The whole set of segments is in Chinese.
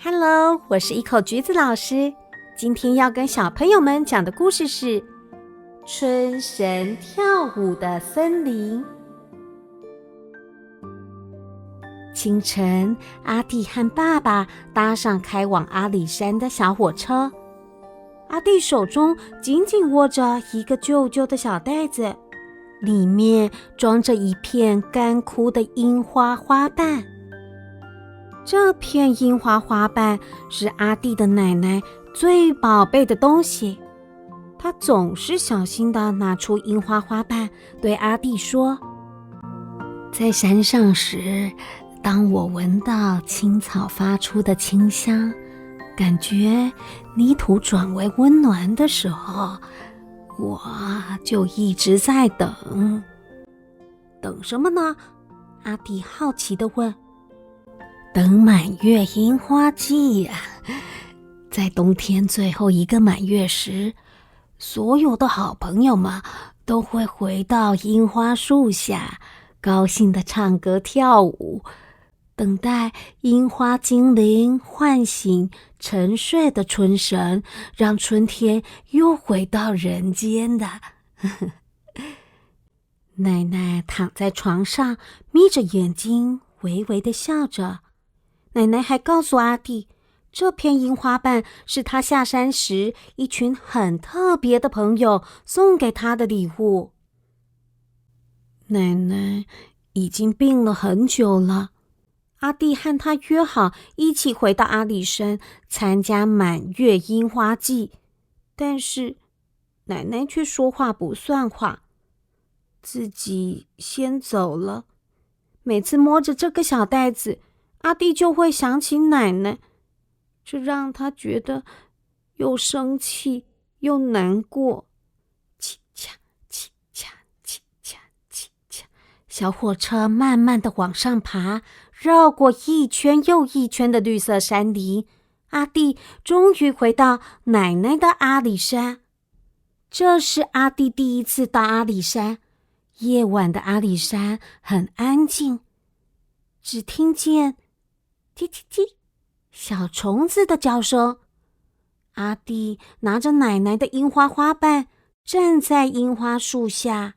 Hello， 我是一口橘子老师。今天要跟小朋友们讲的故事是春神跳舞的森林。清晨，阿弟和爸爸搭上开往阿里山的小火车。阿弟手中紧紧握着一个旧旧的小袋子，里面装着一片干枯的樱花花瓣。这片樱花花瓣是阿弟的奶奶最宝贝的东西，她总是小心地拿出樱花花瓣，对阿弟说：在山上时，当我闻到青草发出的清香，感觉泥土转为温暖的时候，我就一直在等。等什么呢？阿弟好奇地问。等满月樱花季呀，在冬天最后一个满月时，所有的好朋友们都会回到樱花树下，高兴地唱歌跳舞，等待樱花精灵唤醒沉睡的春神，让春天又回到人间的。奶奶躺在床上，眯着眼睛，微微地笑着。奶奶还告诉阿弟，这片樱花瓣是他下山时一群很特别的朋友送给他的礼物。奶奶已经病了很久了，阿弟和他约好一起回到阿里山参加满月樱花季，但是奶奶却说话不算话，自己先走了。每次摸着这个小袋子，阿弟就会想起奶奶，这让他觉得又生气又难过。叽恰叽恰叽恰叽恰，小火车慢慢地往上爬，绕过一圈又一圈的绿色山林，阿弟终于回到奶奶的阿里山。这是阿弟第一次到阿里山，夜晚的阿里山很安静，只听见叽叽叽小虫子的叫声。阿弟拿着奶奶的樱花花瓣，站在樱花树下。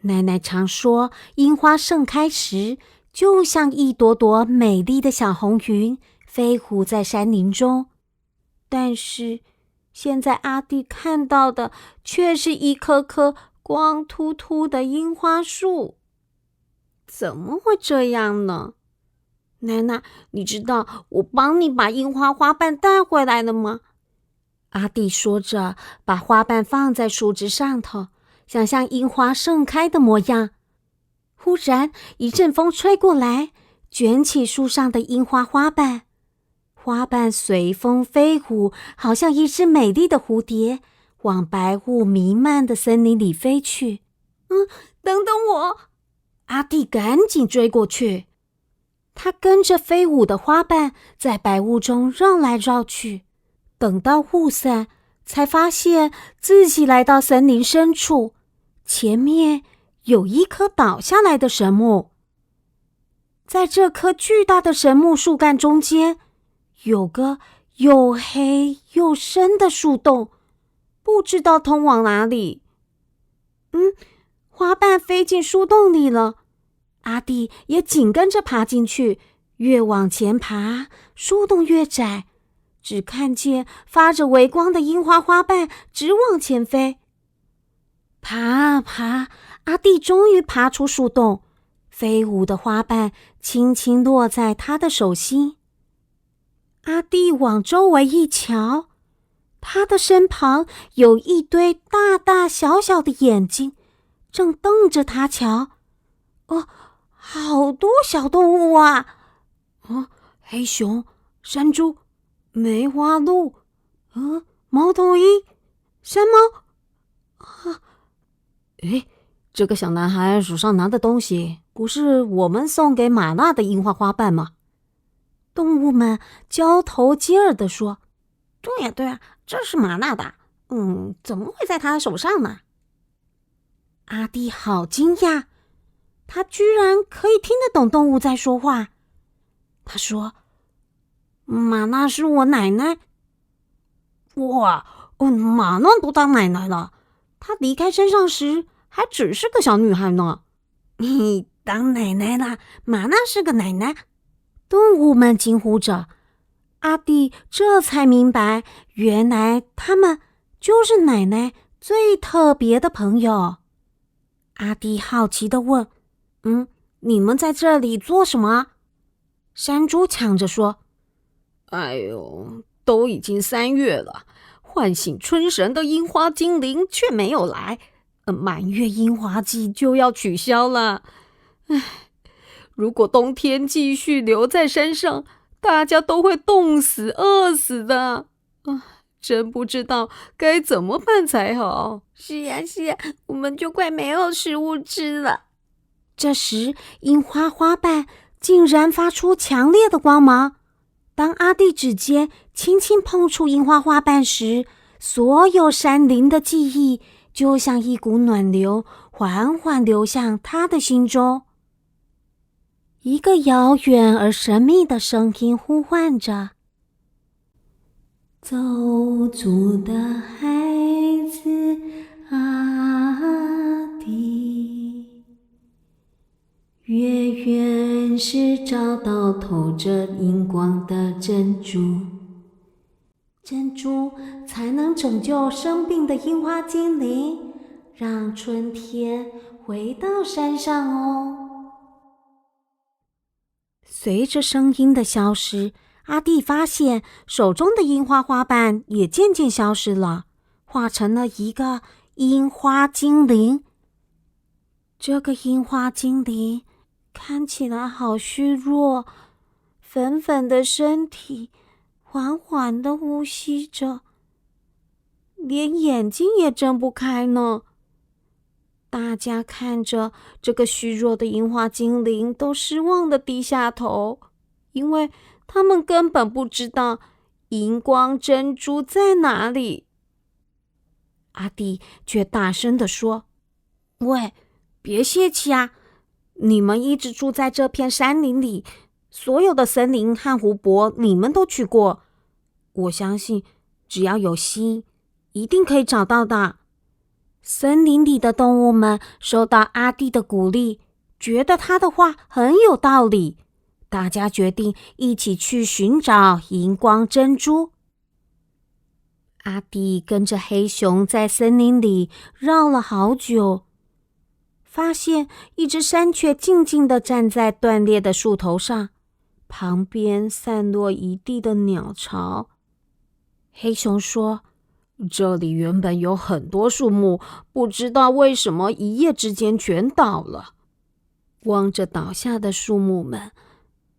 奶奶常说，樱花盛开时，就像一朵朵美丽的小红云飞舞在山林中。但是现在阿弟看到的却是一棵棵光秃秃的樱花树。怎么会这样呢？奶奶，你知道我帮你把樱花花瓣带回来了吗？阿弟说着，把花瓣放在树枝上头，想象樱花盛开的模样。忽然一阵风吹过来，卷起树上的樱花花瓣，花瓣随风飞舞，好像一只美丽的蝴蝶，往白雾弥漫的森林里飞去。等等我！阿弟赶紧追过去。他跟着飞舞的花瓣在白雾中绕来绕去，等到雾散，才发现自己来到森林深处，前面有一棵倒下来的神木。在这棵巨大的神木树干中间，有个又黑又深的树洞，不知道通往哪里。花瓣飞进树洞里了，阿弟也紧跟着爬进去，越往前爬，树洞越窄，只看见发着微光的樱花花瓣直往前飞。爬啊爬，阿弟终于爬出树洞，飞舞的花瓣轻轻落在他的手心。阿弟往周围一瞧，他的身旁有一堆大大小小的眼睛，正瞪着他瞧。好多小动物啊！黑熊、山猪、梅花鹿，猫头鹰、山猫。这个小男孩手上拿的东西，不是我们送给玛娜的樱花花瓣吗？动物们交头接耳地说：对呀，这是玛娜的。怎么会在他手上呢？阿弟好惊讶，他居然可以听得懂动物在说话。他说：玛娜是我奶奶。哇，玛娜都当奶奶了，她离开山上时还只是个小女孩呢。你当奶奶啦，玛娜是个奶奶。动物们惊呼着。阿弟这才明白，原来他们就是奶奶最特别的朋友。阿弟好奇地问：你们在这里做什么？山猪抢着说：哎呦，都已经3月了，唤醒春神的樱花精灵却没有来，满月樱花季就要取消了。唉，如果冬天继续留在山上，大家都会冻死、饿死的。真不知道该怎么办才好。是呀，我们就快没有食物吃了。这时，樱花花瓣竟然发出强烈的光芒。当阿弟指尖轻轻碰触樱花花瓣时，所有山林的记忆就像一股暖流，缓缓流向他的心中。一个遥远而神秘的声音呼唤着：走卒的孩子阿弟，月圆时找到透着荧光的珍珠，珍珠才能拯救生病的樱花精灵，让春天回到山上哦。随着声音的消失，阿弟发现手中的樱花花瓣也渐渐消失了，化成了一个樱花精灵。这个樱花精灵看起来好虚弱，粉粉的身体缓缓地呼吸着，连眼睛也睁不开呢。大家看着这个虚弱的樱花精灵，都失望地低下头，因为他们根本不知道荧光珍珠在哪里。阿弟却大声地说：喂，别泄气啊！你们一直住在这片山林里，所有的森林和湖泊你们都去过，我相信只要有心，一定可以找到的。森林里的动物们受到阿弟的鼓励，觉得他的话很有道理，大家决定一起去寻找荧光珍珠。阿弟跟着黑熊在森林里绕了好久，发现一只山雀静静地站在断裂的树头上，旁边散落一地的鸟巢。黑熊说：这里原本有很多树木，不知道为什么一夜之间全倒了。望着倒下的树木们，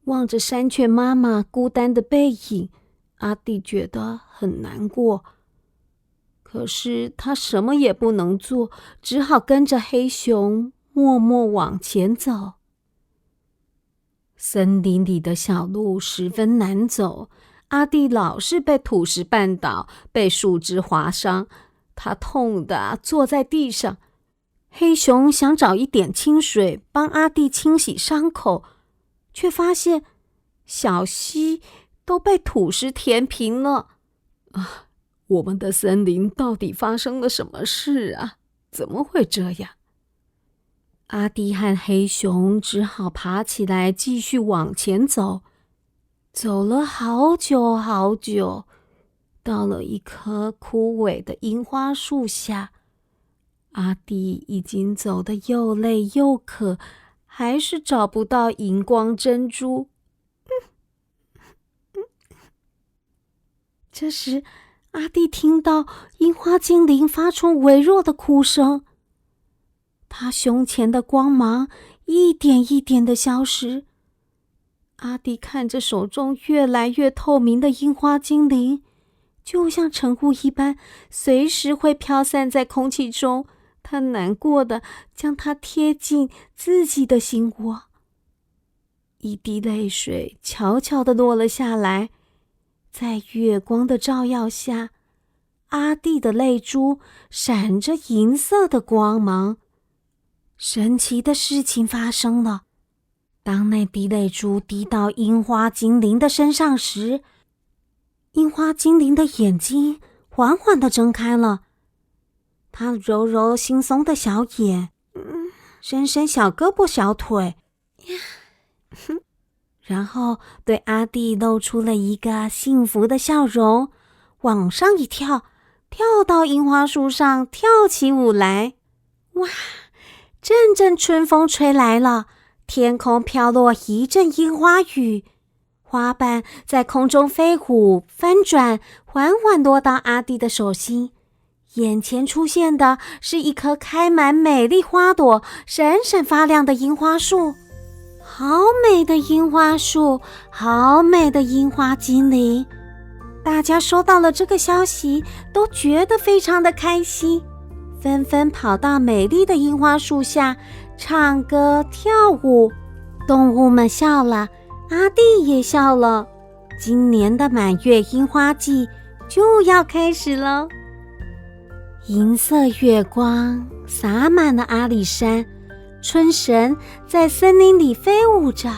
望着山雀妈妈孤单的背影，阿弟觉得很难过。可是他什么也不能做，只好跟着黑熊默默往前走。森林里的小路十分难走，阿弟老是被土石绊倒，被树枝划伤，他痛得坐在地上。黑熊想找一点清水帮阿弟清洗伤口，却发现小溪都被土石填平了。我们的森林到底发生了什么事啊？怎么会这样？阿弟和黑熊只好爬起来继续往前走。走了好久好久，到了一棵枯萎的樱花树下，阿弟已经走得又累又渴，还是找不到荧光珍珠。这时，阿弟听到樱花精灵发出微弱的哭声，他胸前的光芒一点一点的消失。阿弟看着手中越来越透明的樱花精灵，就像尘雾一般，随时会飘散在空气中。他难过的将它贴近自己的心窝，一滴泪水悄悄地落了下来。在月光的照耀下，阿弟的泪珠闪着银色的光芒。神奇的事情发生了，当那滴泪珠滴到樱花精灵的身上时，樱花精灵的眼睛缓缓地睁开了，他揉揉惺忪的小眼，伸伸小胳膊小腿，然后对阿弟露出了一个幸福的笑容，往上一跳，跳到樱花树上跳起舞来。哇，阵阵春风吹来了，天空飘落一阵樱花雨，花瓣在空中飞舞翻转，缓缓落到阿弟的手心。眼前出现的是一棵开满美丽花朵、闪闪发亮的樱花树。好美的樱花树，好美的樱花精灵！大家收到了这个消息，都觉得非常的开心，纷纷跑到美丽的樱花树下唱歌跳舞。动物们笑了，阿弟也笑了。今年的满月樱花季就要开始了。银色月光洒满了阿里山，春神在森林里飞舞着。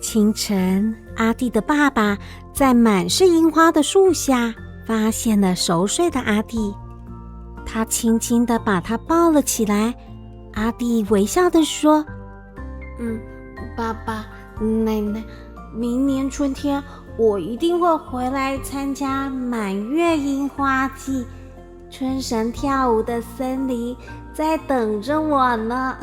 清晨，阿弟的爸爸在满是樱花的树下发现了熟睡的阿弟，他轻轻地把他抱了起来。阿弟微笑地说：爸爸、奶奶，明年春天我一定会回来参加满月樱花季，春神跳舞的森林在等着我呢。